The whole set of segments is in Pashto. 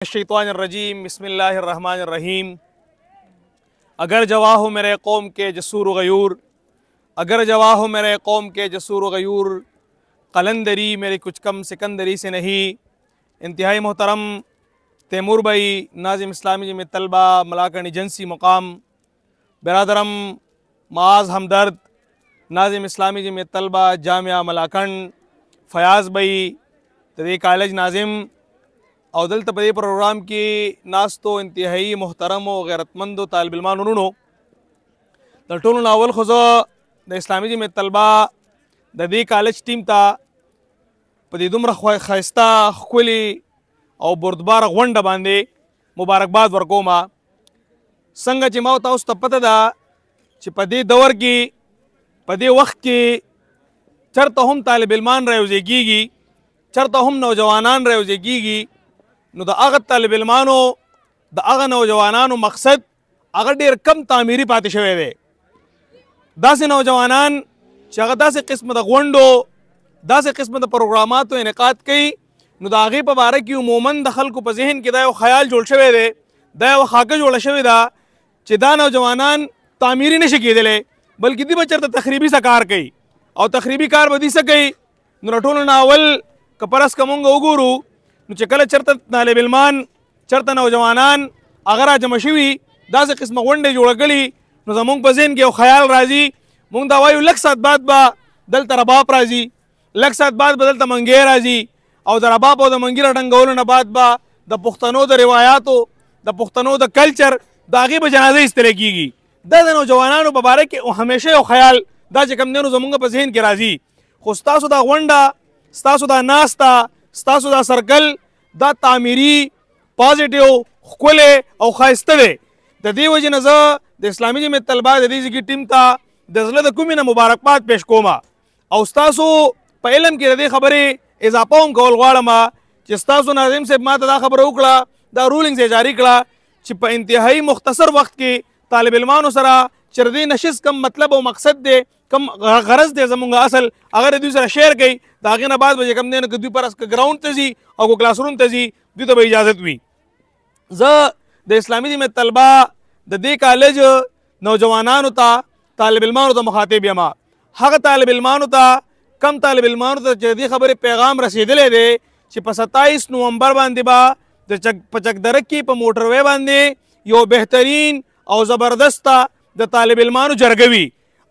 शैतानिर्रजीम बिस्मिल्लाहिर्रहमानिर्रहीम। अगर जवा हो मेरे कौम के जसूर गयूर, अगर जवा हो मेरे कौम के जसूर गयूर, कलंदरी मेरी कुछ कम सिकंदरी से नहीं। इंतहाई मोहतरम तैमूर भाई नाजिम इस्लामी जमी तलबा मलाकन एजेंसी मुकाम, बिरादरम माज हमदर्द नाजिम इस्लामी जमी तलबा जामिया मलाकन, फयाज़ भाई तदे कॉलेज नाजिम और दलता पदे प्रोग्राम की नास तो इंतहाई मोहतरम व गैरतमंद तालिब इल्मान उन्होंने द टोल नावल खुज़ो द इस्लामी जी में तलबा द दे कॉलेज टीम ता पदे दुमरा खस्ता खुली और बुरदबार वंड बांधे मुबारकबाद वर्कोमा संग चिमाओ ताउस तपता दा च पदे दवर की पदे वक्त की चरता हम तालिब इल्मान रहे उजेगी चरता हम नौजवानान रहे उजेगी नो द अग तालिब इल्मानो द अग नौजवानानो मकसद अगर डेर कम तामीरी पाते शवे दे दासे नौजवानान चग दासे किस्म द गोंडो दासे किस्म द प्रोग्रामात इनकाद कई नो द आगे पबारे की उमूमन दखल को पजहन के दायो ख्याल जोड़ शवे दे दायो खाके जोड़ शवे दा चिदा नौजवानान तामीरी नशे की दिले बल्कि दी बचर तकरीबी सा कार कई और तकरीबी कार बदी सकई नो रटोल नावल कपरस कमुंगा उगुरु चकल चरता तालिब इल्मान चरता नौजवानान अगर जमशवी दास किस्म वंडे जोड़ गली नो जमुंग पजेन के ख्याल राजी मुंग दवायु लक साथ बात बा दल तरबाप राजी लक साथ बात बदल तमंगे राजी और दरबाप और मंगीरा डंगोल न बात बा द पुख्तनो द रिवायातो द पुख्तनो द कल्चर दागी बजनाजे इस तरह की द नौजवानान बबारे के हमेशा ख्याल दा चकम देनो जमुंग पजेन के राजी खुस्ता सुदा वंडा स्ता सुदा नास्ता स्तासु दा सर्कल दा तामीरी पॉजिटिव खुले और खाइस्ते दे द दी वजह नज़ा द इस्लामी जी में तलबा द दी की टीम ता दजले द कुमी न मुबारकबाद पेश कोमा और स्तासु पहलम की रदी खबरे इजाफा हम कौल गाड़मा चिस्तासु नाजिम से माता दा खबर उकड़ा दा रूलिंग से जारी कड़ा चिप इंतहाई मुख्तसर वक्त की तालिब इल्मान सरा चरदी नशिस कम मतलब और मकसद दे कम गरज दे जमुंगा असल अगर दूसरा शेयर गई दागे ना बाद बजे कम देने दु पर ग्राउंड तजी और को क्लासरूम तजी दी तो इजाजत हुई ज द इस्लामी जी में तलबा द दे कॉलेज नौजवानान होता तालिब इल्मान होता मुखातिब यमा हक तालिब इल्मान होता कम तालिब इल्मान होता जदी खबर पैगाम रसीद ले दे चिप 27 नवंबर बांधे बा पचक की प मोटरवे बांधे यो बेहतरीन और ज़बरदस्त द तालिब इल्मान जरगवी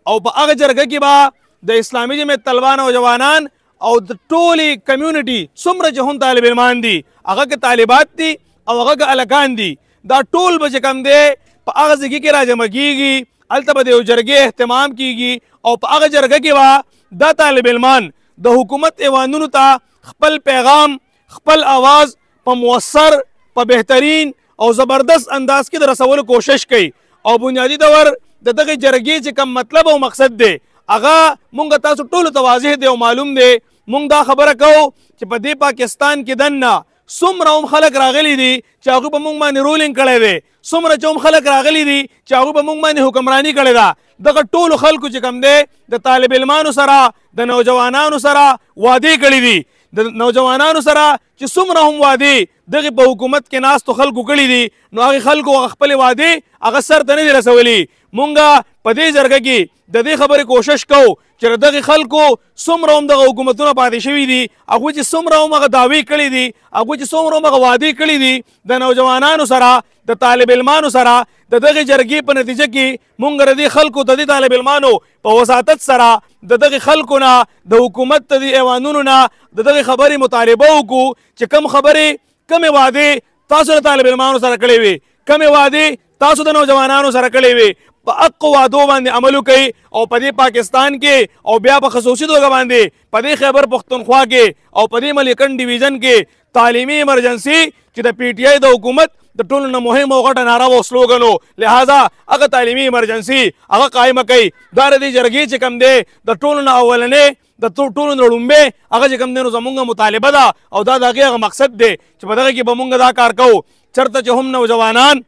और अग जरग की बा द इस्लामी जी में तलबा नौजवानान और द टोली कम्युनिटी सुमर जहुन तालिब इल्मान दी अगर के तालिबात दी और अगर के अलकान दी दा टोल बजे कम दे अग जिगी के राजमा कीगी अलतब दे जरगे एहतमाम कीगी और अग जरग की बा द तालिब इल्मान द हुकूमत एवानुन ता खपल पैगाम खपल आवाज़ प मुअस्सर प बेहतरीन और ज़बरदस्त अंदाज की रसवल कोशिश की और बुनियादी तौर दे जरगे च कम मतलब और मकसद दे अगा मुंग तासु टोल तवाज़ेह दे और मालूम दे मुंग दा खबर कहो कि पदे पाकिस्तान के दन्ना सुमरा खलक रागली दी चाहू पर मुंग माने रूलिंग करे दे सुमरा चौम खलक रागली दी चाहू पर मुंग माने हुक्मरानी करे दा दगा टोल खलक चिकम दे द तालिब इल्मान सरा द नौजवानान सरा वादे कड़ी दी द नौजवानान सरा कि सुमरा हम वादे दगे प हुकूमत के नास तो खलक कड़ी दी नो आगे खलक अखपल वादे अगर सर तने दे रसवली मुंगा पदे जरग की दे खबर कोशिश कहो कि दगे खल को सुमरोम दगा हुकूमतों पाते शवी दी अगु जी सुमरोम अगर दावी कड़ी दी अगु जी सुमरोम अगर वादी कड़ी दी द नौजवानान सरा द तालिब इल्मान सरा दगे जरगी पर नतीजे की मुंग रदी खल को तदी तालिब इल्मानो प वसातत सरा दगे खल को ना द हुकूमत तदी एवानुन ना दगे खबरी मुतालिबो को कि कम खबरे कम वादे तासु तालिब इल्मान सरा कड़े हुए कम वादे तासु द नौजवानान सरा कड़े हुए अक्को वादो बांधे अमलू कई और पदे पाकिस्तान के और ब्या खसूसी दोगा बांधे पदे खैबर पख्तूनख्वा के और पदे मलिकन डिवीजन के तालीमी इमरजेंसी कि द PTI द हुकूमत द टोल न मुहिम होगा नारा वो स्लोगन हो लिहाजा अगर तालीमी इमरजेंसी अगर कायम कई दार दी जरगी चिकम दे द टोल न अवलने द टोल न रुम्बे अगर चिकम दे जमुंगा मुतालिबा दा और दादा के मकसद दे बदगे की बमुंगा दा कार कहो चरता जो हम नौजवानान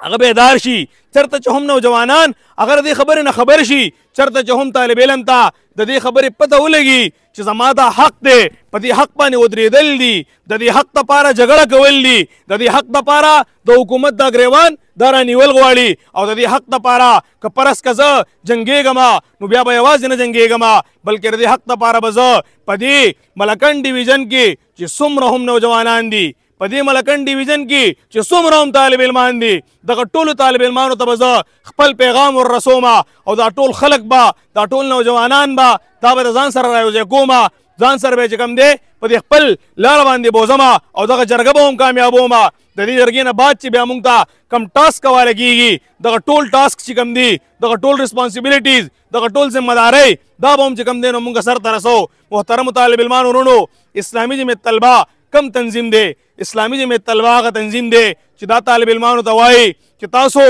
هغه بیدار شي، چرته چې هم نوجوانان اگر د دې خبرې نه خبر شي، چرته چې هم طالب علم ته د دې خبرې پته ولګي چې زما دا حق دی، په دې حق باندې ودرېدل دي، د دې حق دپاره جګړه کول دي، د دې حق دپاره د حکومت دا ګریوان دا رانیول غواړي، او د دې حق دپاره که پرس که زه جنګېږم نو بیا به یوازې نه جنګېږم بلکې د دې حق دپاره به زه په دې ملکن ډیویژن کې چې څومره هم نوجوانان دي، په دې ملکن ډیویژن کې چې څومره هم طالب علمان دي، دغه ټولو طالب علمانو ته به زه خپل پیغام وررسوم، او دا ټول خلک به دا ټول نوجوانان به دا به د ځان سره رایوځای کوم، ځان سره به چې کوم دی په دې خپل لاره باندې بوزم، او دغه جرګه به هم کامیابوم. د دې جرګې نه بعد چې بیا موږ ته کم ټاسک حواله کېږي، دغه ټول ټاسک چې کوم دي، دغه ټول ریسپانسبلیټیز، دغه ټول ذمہدارۍ دا به هم چې کوم دی نو موږ سر ته رسو. محترمو طالب علمانو ورونو، اسلامي جمعیت طلبه کم تنظیم دی؟ اسلامي جمعیت طلبه هغه تنظیم دی چې دا طالب علمانو ته وایي چې تاسو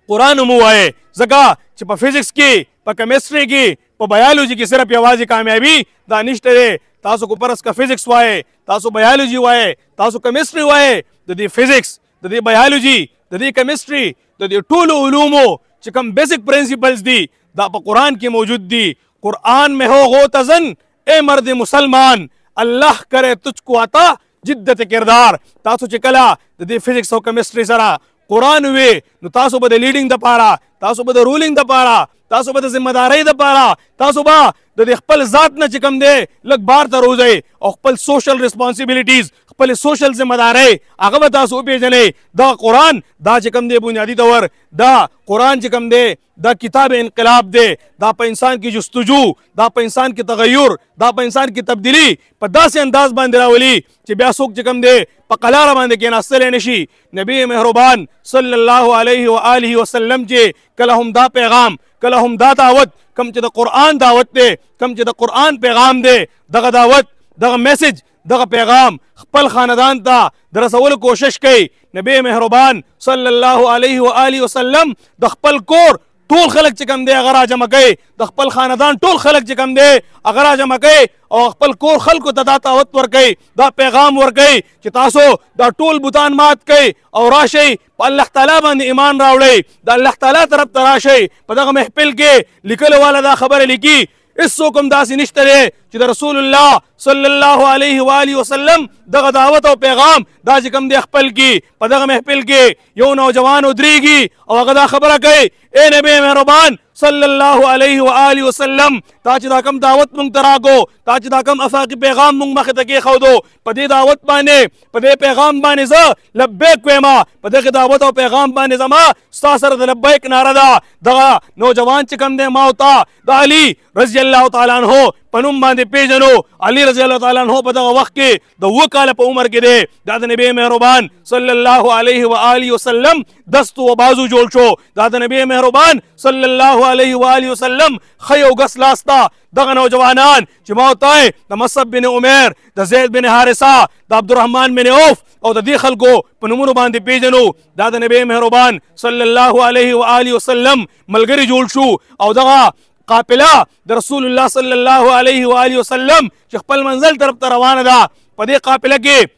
قرآن مو وایي، ځکه چې په فزکس کې، په کیمسټري کې، په بایولوژي کې صرف یوازې کامیابي دا نشته دی. تاسو کو پرس کا فزکس وایي، تاسو بایولوژي وایي، تاسو کیمسټري وایي، د دې فزکس، د دې بایولوژي، د دې کیمسټري، د دې ټولو علومو چې کوم بیسک پرنسپلز دي دا په قرآن کې موجود دي. قرآن میں ہو غوتزن اے مرد مسلمان، اللہ کرے تجھ کو عطا جدت کردار. تاسو چې کله د دې فزکس او کیمسټري سره قرآن وی نو تاسو به د لیډینګ دپاره، تاسو به د رولینګ دپاره، تاسو به د ذمہدارۍ دپاره، تاسو به د دې خپل ذات نه چې کوم دی لږ بار ته روځئ، او خپل سوشل ریسپانسبلیټیز، خپل سوشل ذمہدارۍ هغه به تاسو وپېژنئ. دا قرآن دا چې کوم دی بنیادي طور دا قرآن چې کوم دی دا کتاب انقلاب دی، دا په انسان کې جستجو، دا په انسان کې تغیر، دا په انسان کې تبدیلی په داسې انداز باندې راولي چې بیا څوک چې کوم دی په قلاره باندې کېناستلی نه شي. نبی مهربان صلی الله علیه و آله وسلم چې کله هم دا پیغام، کله هم دا دعوت، کم چې د قرآن دعوت دی، کم چې د قرآن پیغام دی، دغه دعوت، دغه میسج، دغه پیغام خپل خاندان ته د رسولو کوشش کوي. نبی مهربان صلی الله علیه و آله وسلم د خپل کور ټول خلک چې کوم دی هغه راجمع کوي، د خپل خاندان ټول خلک چې کوم دی هغه راجمع کوي، او خپل کور خلکو ته دا دعوت ورکوي، دا پیغام ورکوي چې تاسو دا ټول بوتان مات کوئ او راشئ په الله تعالی باندې ایمان راوړئ، د الله تعالی طرف ته راشئ. په دغه محفل کې لیکلو والا دا خبره لیکي هېڅوک هم داسې نشته دی چې د رسول الله صلی الله علیه و آله وسلم دغه دعوت او پیغام دا چې کوم دی خپل کی. په دغه محفل کې یو نوجوان ودرېږي او هغه دا خبره کوي، اے نبی مهربان صلی الله علیه و آله وسلم، تا چې دا کوم دعوت مونږ ته راکو، تا چې دا کوم افاقي پیغام مونږ مخې ته کېښودو، په دې دعوت باندې، په دې پیغام باندې زه لبیک وایم، په دغه دعوت او پیغام باندې زما ستا سره د لبیک ناره ده. دغه نوجوان چې کوم دی ما او تا د علي رضی الله تعالی عنہ په نوم باندې پیژنو. علي رضی الله تعالی عنہ په دغه وخت کې د 7 کاله په عمر کې دی. دا د نبی مهربان صلی الله علیه و آله وسلم دست و بازو جوړ شو. دا د نبی مهربان صلی الله علیه و آله وسلم خی او ګس لاسته دغه نوجوانان چې ما وتای د مصعب بن عمر، د زید بن حارثه، د عبدالرحمن بن عوف او د دې خلکو په نومونو باندې پیژنو. دا د نبی مهربان صلی الله علیه و آله وسلم ملګري جوړ شو، او دغه قافله د رسول الله صلی الله علیه و آله وسلم چې خپل منزل طرف ته روانه ده، په دې قافله کې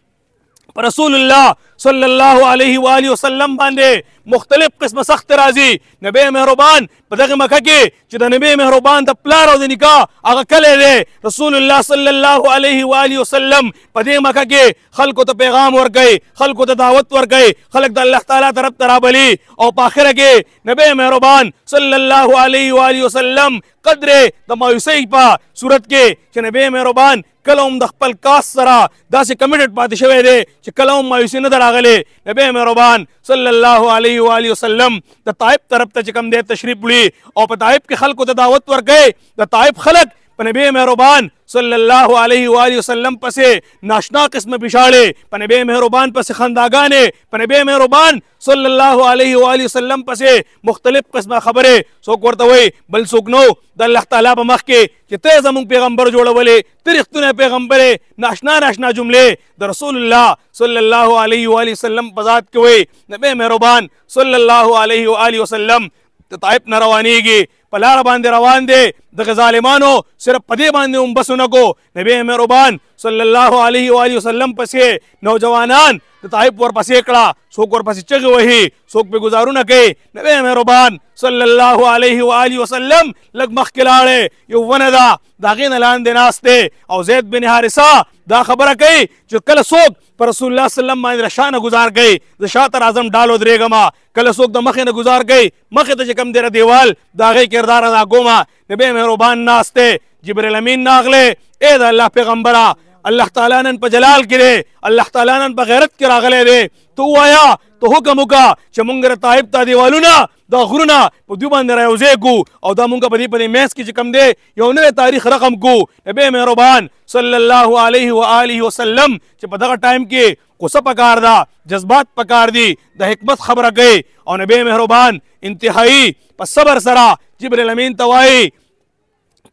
پر رسول الله صلی الله علیه و آله وسلم باندې مختلف قسم سخت راځي. نبی مهربان په دغه مکه کې چې د نبی مهربان د پلار او د نکاح هغه کلی دی، رسول الله صلی الله علیه و آله وسلم په دې مکه کې خلکو ته پیغام ورکوي، خلکو ته دعوت ورکوي، خلک د الله تعالی طرف ته رابلي. او په آخره کې نبی مهربان صلی الله علیه و آله وسلم قدر د مایوسۍ په صورت کې چې نبی مهربان کله هم د خپل کاس سره داسې کمیټډ پاتې شوی دی چې کله هم مایوسي نه ده راغلی. نبی مهربان صلی الله علیه و آله وسلم د طائف طرف ته چې کوم دی تشریف وړي او په طائف کې خلکو ته دعوت ورکوي. د طائف خلک په نبی مهربان صلی الله علیه و آله وسلم پسې ناشنا قسمه پیشاړې، په نبی مهربان پسې خنداګانې، په نبی مهربان صلی الله علیه و آله وسلم پسې مختلف قسمه خبرې. څوک ورته وایي بل څوک نو د الله تعالی په مخ کې چې ته زموږ پیغمبر جوړولې، ته رښتونی پیغمبرې، ناشنا ناشنا جملې د رسول الله صلی الله علیه و آله وسلم په ذات کې وایي. نبی مهربان صلی الله علیه و آله وسلم د طائف نه روانېږي په لاره باندې روان دی دغه ظالمانو صرف په دې باندې هم بس ونه کو نبی مهربان صلی الله علیه و آله وسلم پسې نوجوانان د طائف ورپسې کړه څوک ورپسې چغې وهي څوک پې ګزارونه کوي نبی مهربان صلی الله علیه و آله وسلم لږ مخکې لاړې یو ونه ده د هغې نه لاندې ناست دی او زید بن حارثه دا خبره کوي چې کله څوک پر رسول الله صلی الله علیه وسلم باندې شانه گزار کوي د شاته راځم ډالو درېږم کله څوک د مخې نه گزار کوي مخې ته چې کوم دی دیوال د هغې کردار ادا کومه نبی مهربان ناست دی جبریل امین ناغلی ای د الله پیغمبره الله تعالی نن په جلال کې دی الله تعالی نن په غیرت کې راغلی دی ته ووایه ته حکم وکړه چې مونږ د طائف ته دیوالونه دا غرونه په دوی باندې رایوځای کړو او دا مونږ په دې منځ کې چې کوم دی یو نوی تاریخ رقم کړو نبی مهربان صلی الله علیه و آله وسلم چې په دغه ټایم کې غصه پکار ده جذبات پکار دي د حکمت خبره کوي او نبی مهربان انتهایی په صبر سره جبریل امین ته وایي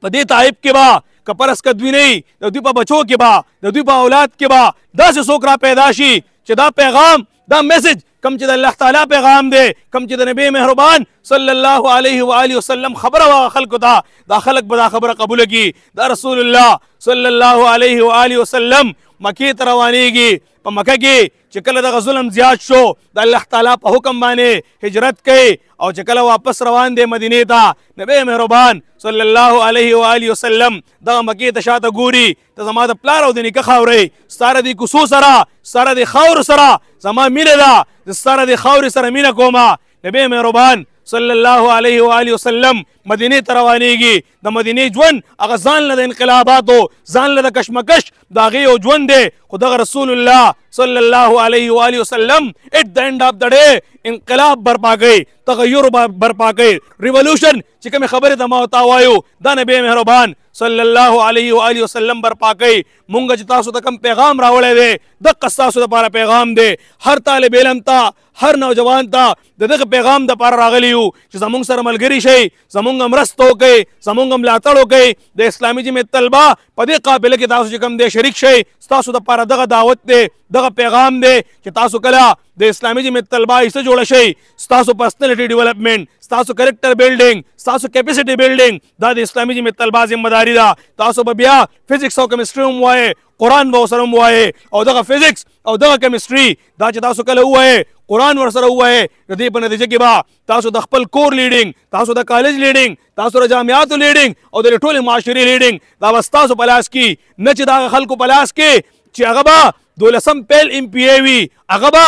په دې طائف کې به که پرس که دوی نه د دوی په بچو کې به د دوی په اولاد کې به داسې څوک را پیدا شي چې دا پیغام دا میسج کم چې د الله تعالی پیغام دی کم چې د نبی مهربان صلی الله علیه و آله وسلم خبره واغه خلکو ته دا خلک به دا خبره قبوله کړي دا رسول الله صلی الله علیه و آله وسلم مکې ته روانېږي په مکه کې چې کله دغه ظلم زیات شو د الله تعالی په حکم باندې هجرت کوي او چې کله واپس روان دی مدینې ته نبی مهربان صلی الله علیه و آله وسلم دغه مکې ته شاته ګوري ته زما د پلار او د نیکه خاورې ستا د کوڅو سره ستا د خاورو سره زما مینه ده د ستا د خاورې سره مینه کومه نبی مهربان صلی الله علیه و آله وسلم مدینې ته روانېږي د مدینې ژوند هغه ځان له د انقلاباتو ځان له د کشمکش د هغې یو ژوند دی خو دغه رسول الله صلی الله علیه و آله وسلم ایٹ د اینډ آف د ډے انقلاب برپا کوي تغیر برپا کوي ریولوشن چې کومې خبرې ته ما ورته وایو دا نبی مهربان صلی الله علیه و آله وسلم برپا کوي مونږ چې تاسو ته کوم پیغام راوړی دی دقه ستاسو دپاره پیغام دی هر طالب علم ته هر نوجوان ته د دغه پیغام دپاره راغلی یو چې زمونږ سره ملګري شئ زمونږ مرسته وکئ زمونږ ملاتړ وکئ د اسلامي جمعیت طلبه په دې قافله کې تاسو چې کوم دی شریک شئ ستاسو دپاره دغه دعوت دی دغه پیغام دی چې تاسو کله د اسلامي جمعیت طلبه حصه جوړه شئ ستاسو پرسنالټي ډیولپمنټ ستاسو کریکټر بلډینګ ستاسو کیپیسټي بلډینګ دا د اسلامي جمعیت طلبه ذمہداري ده تاسو به بیا فزیکس او کیمستري هم وایئ قرآن به ورسره هم وایئ او دغه فزیکس او دغه کیمستري دا چې تاسو کله ووایئ قرآن ورسره ووایئ د دې په نتیجه کې به تاسو د خپل کور لیډینګ تاسو د کالج لیډینګ تاسو د جامعاتو لیډینګ او د ټولې معاشرې لیډینګ دا به ستاسو په لاس کې نه چې د هغه خلکو په لاس کې چې هغه به 12 پیل ام پی اے وي هغه به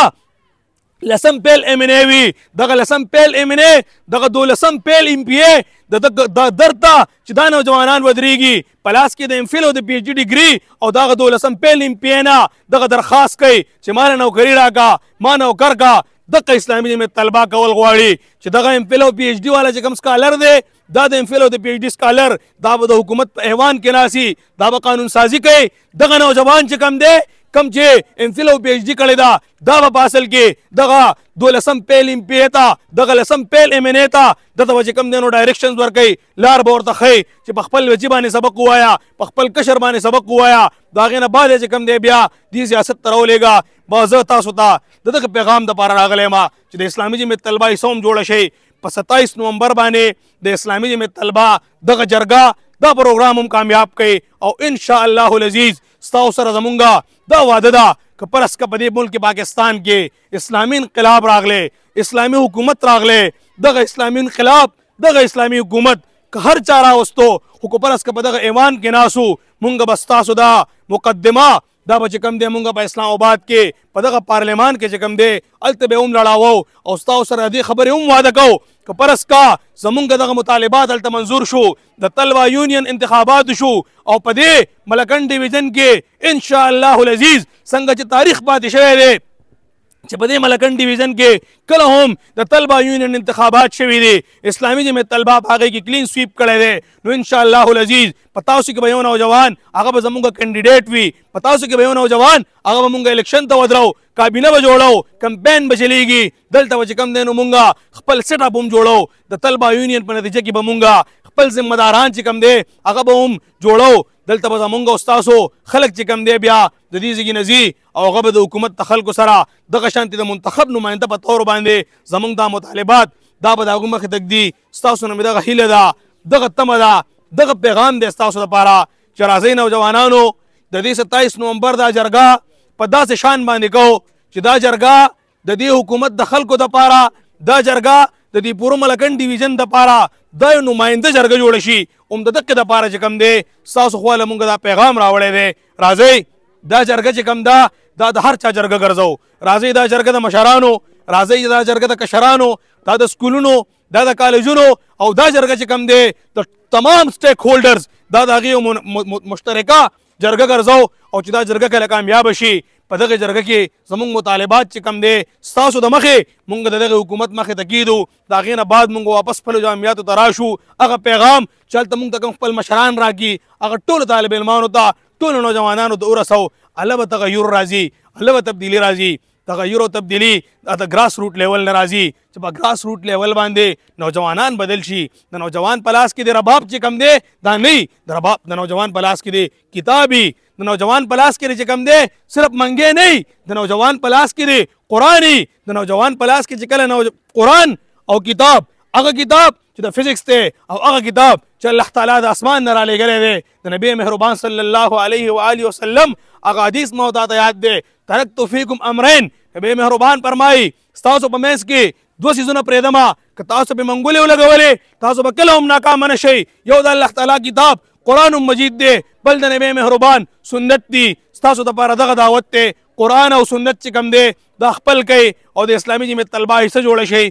10 پیل ام ان اے وي دغه 10 پیل ام ان اے دغه 12 پیل ام پی اے د درد ته چې دا نوجوانان ودرېږي په لاس کې د ام فل او د پی ایچ ډي ډیګري او دغه 12 پیل ام پی اے نه دغه درخواست کوي چې ما نه نوکري راکړه ما نوکر کړه دغه اسلامي جمعیت طلبه کول غواړي چې دغه ام فل او پی ایچ ډي والا چې کوم سکالر دی دا د ام فل او د پی ایچ ډي سکالر دا به د حکومت په ایوان کې ناسي دا به قانون سازي کوي دغه نوجوان چې کوم دی کم چې ام فل او پی ایچ ډي کړی ده دا به په اصل کې دغه 12 پیل ام پی اے ته دغه 10 پیل ام ان اے ته دته به چې کوم دی نو ډایرکشنز ورکوي لار به ورته ښیي چې په خپل بچي باندې سبق ووایه په خپل کشر باندې سبق ووایه د هغې نه بعد چې کوم دی بیا دې سیاست ته راولېږه به زه تاسو ته د دغه پیغام دپاره راغلی یم چې د اسلامي جمعیت طلبه حصه هم جوړه شي په 27 نومبر باندې د اسلامي جمعیت طلبه دغه جرګه دا پروګرام هم کامیاب کوي او انشاءالله العزیز ستاسو سره زمونږ دا واده ده که پرس که په دې ملک پاکستان کې اسلامي انقلاب راغلی اسلامي حکومت راغلی دغه اسلامي انقلاب دغه اسلامي حکومت که هر چا راوستو خو که پرس که په دغه ایوان کې ناسو مونږ به ستاسو دا مقدمه دا به چې کوم دی مونږ په اسلام آباد کې په دغه پارلمان کې چې کوم دی هلته به هم لړاوو او ستاسو سره دې خبرې هم واده کوو که پرس کا زمونږ دغه مطالبات هلته منظور شو د طلبه یونین انتخابات شو او په دې ملکن ډیویژن کې انشاءالله العزیز څنګه چې تاریخ پاتې شوی دی چې په دې ملکن ډیویژن کې کله هم د طلبه یونین انتخابات شوي دي اسلامي جمعیت طلبه په هغې کې کلین سویپ کړی دی نو انشاءالله العزیز په تاسو کې به یو نوجوان هغه به زمونږ کینډیډیټ وي په تاسو کې به یو نوجوان هغه به مونږ الیکشن ته ودرو کابینه به جوړو کمپین به چلیږي دلته به چې کوم دی نو مونږ خپل سیټ اپ هم جوړو د طلبه یونین په نتیجه کې به مونږ خپل ذمه داران چې کوم دی هغه به هم جوړو دلته به زمونږ او ستاسو خلک چې کوم دی بیا د دې ځای نه ځي او هغه به د حکومت د خلکو سره دغه شانتې د منتخب نماینده په طور باندې زمونږ دا مطالبات دا به د هغوی مخې ته ږدي. ستاسو نه مې دغه هیله ده، دغه تمه ده، دغه پیغام دی ستاسو دپاره چې راځئ نوجوانانو د دې 27 نومبر دا جرګه په داسې شان باندې کوو چې دا جرګه د دې حکومت د خلکو دپاره، دا جرګه د دې پوره ملکنډ ډیویژن دپاره دا یو نماینده جرګه جوړه شي. هم د دقې دپاره چې کوم دی ستاسو خوا له مونږ دا پیغام راوړی دی. راځئ دا جرګه چې کوم ده دا د هر چا جرګه ګرځو. راځئ دا جرګه د مشرانو، راځئ دا جرګه د کشرانو، دا د سکولونو، دا د کالجونو، او دا جرګه چې کوم دی د تمام سټیک هولډرز دا د هغې مشترکه جرګه ګرځو. او چې دا جرګه کله کامیابه شي په دغه جرګه کې زموږ مطالبات چې کوم دی ستاسو د مخې مونږ د دغه حکومت مخې ته کیدو. د هغې نه بعد مونږ واپس خپلو جامعاتو ته راشو. هغه پیغام چې هلته مونږ ته کوم خپل مشران راکړي هغه ټولو طالب علمانو ته، ټولو نوجوانانو ته ورسو. الله به تغیر راځي، الله به تبدیلي راځي. تغیر او تبدیلی د ګراس روټ لیول نه راځي چې په ګراس روټ لیول باندې نوجوانان بدل شي. د نوجوان په لاس کې د رباب چې کم دی دا نه د رباب د نوجوان په لاس کې دی کتابي. د نوجوان په لاس کې چې کم دی صرف منګې نه، د نوجوان په لاس کې دی قرآني. د نوجوان په لاس کې چې کله قرآن او کتاب، هغه کتاب چې د فزیکس دی او هغه کتاب چې الله تعالی د اسمان نه رالیږلی دی، د نبی مهربان صلی الله علیه و آله وسلم هغه حدیث مو ته یاد دی. ترکت فیکم امرین، نبی مهربان فرمایي ستاسو په منځ کې دوه څیزونه پرېږدمه، که تاسو پې منګولې ولګولې تاسو به کله هم ناکامه نه شئ. یو د الله تعالی کتاب قرآن مجید دی، بل د نبی مهربان سنت دی. ستاسو دپاره دغه دعوت دی، قرآن او سنت چې کوم دی دا خپل کوئ او د اسلامي جمعیت طلبه حصه جوړه شئ.